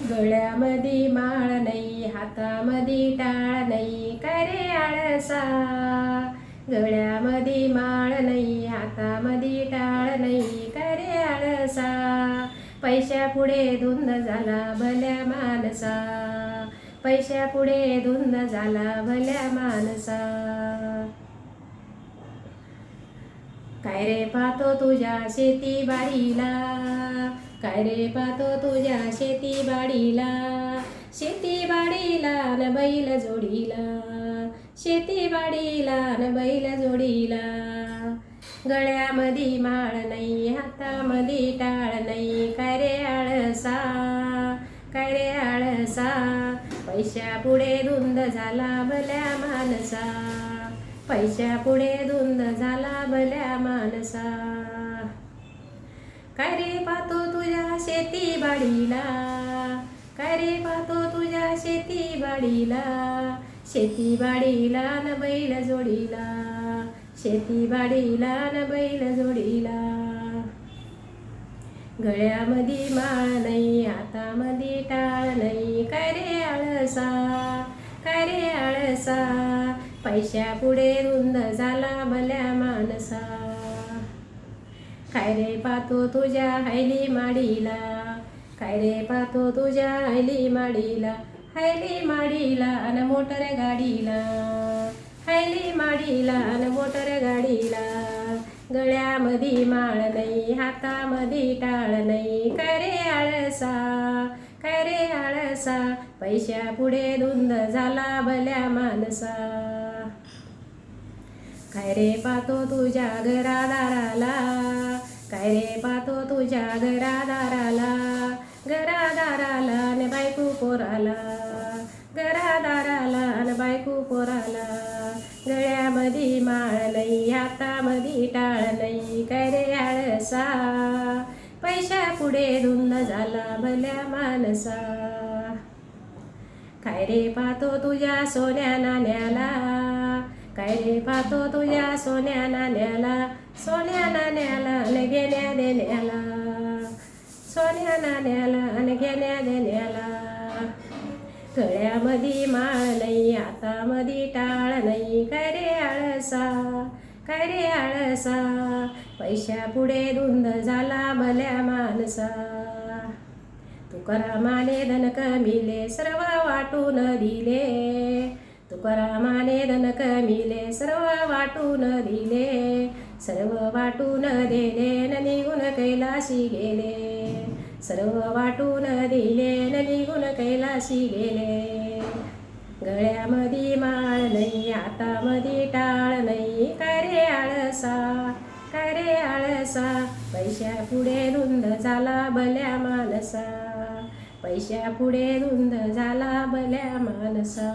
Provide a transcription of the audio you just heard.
गळ्यामध्ये माळ नाही, हातामध्ये टाळ नाही, काय रे आळसा. गळ्यामध्ये माळ नाही, हातामध्ये टाळ नाही, काय रे आळसा. पैशापुढे धुंद झाला भल्या माणसा, पैशापुढे धुंद झाला भल्या माणसा. काय रे पाहतो तुझ्या शेतीबाडीला, काय रे पाहतो तुझ्या शेतीबाडीला. शेतीबाडीला न बैल जोडीला, शेतीबाडीला न बैल जोडीला. गळ्यामध्ये माळ नाही, हातामध्ये टाळ नाही, काय रे आळसा, काय रे आळसा. पैशापुढे धुंद झाला भल्या माणसा, पैशापुढे धुंद झाला भल्या माणसा. काय रे पाहतो तुझ्या शेतीबाडीला, काय रे पाहतो तुझ्या शेतीबाडीला. शेतीबाडीला न बैल जोडीला, शेतीबाडीला न बैल जोडीला. गळ्यामध्ये माळ नाही, हातामध्ये टाळ नाही, काय रे आळसा, काय रे आळसा. पैशापुढे धुंद झाला भल्या माणसा. काय रे पाहतो तुझ्या हैली माडीला, काय रे पाहतो तुझ्या हैली माडीला. हैली माडीला अन मोटर गाडीला, हैली माडीला अन मोटर गाडीला. गळ्यामध्ये माळ नाही, हातामध्ये टाळ नाही, काय रे आळसा, काय रे आळसा. पैशापुढे धुंद झाला भल्या माणसा. काय रे पाहतो तुझ्या घरादाराला, काय रे पाहतो तुझ्या घरादाराला. घरादाराला न बायको पोराला, घरादाराला न बायको पोराला. गळ्यामध्ये माळ नाही, हातामध्ये टाळ नाही, काय रे आळसा. पैशापुढे धुंद झाला भल्या माणसा. काय रे पाहतो तुझ्या सोन्या नाण्याला, काय रे पाहतो तुझ्या सोन्या नाण्याला. सोन्या नाण्याला न घेण्या देण्याला, सोन्या नाण्याला न घेण्या देण्याला. गळ्यामध्ये माळ नाही, हातामध्ये टाळ नाही, काय रे आळसा, काय रे आळसा. पैशापुढे धुंद झाला भल्या माणसा. तुकारामाने धन कमिले सर्व वाटून दिले, तुकारामाने धन कमिले सर्व वाटून दिले. सर्व वाटून दिले न निघून कैलाशी गेले, सर्व वाटून दिले न निघून कैलाशी गेले. गळ्यामध्ये माळ नाही, हातामध्ये टाळ नाही, काय रे आळसा, काय रे आळसा. पैशापुढे धुंद झाला भल्या माणसा, पैशापुढे धुंद झाला भल्या माणसा.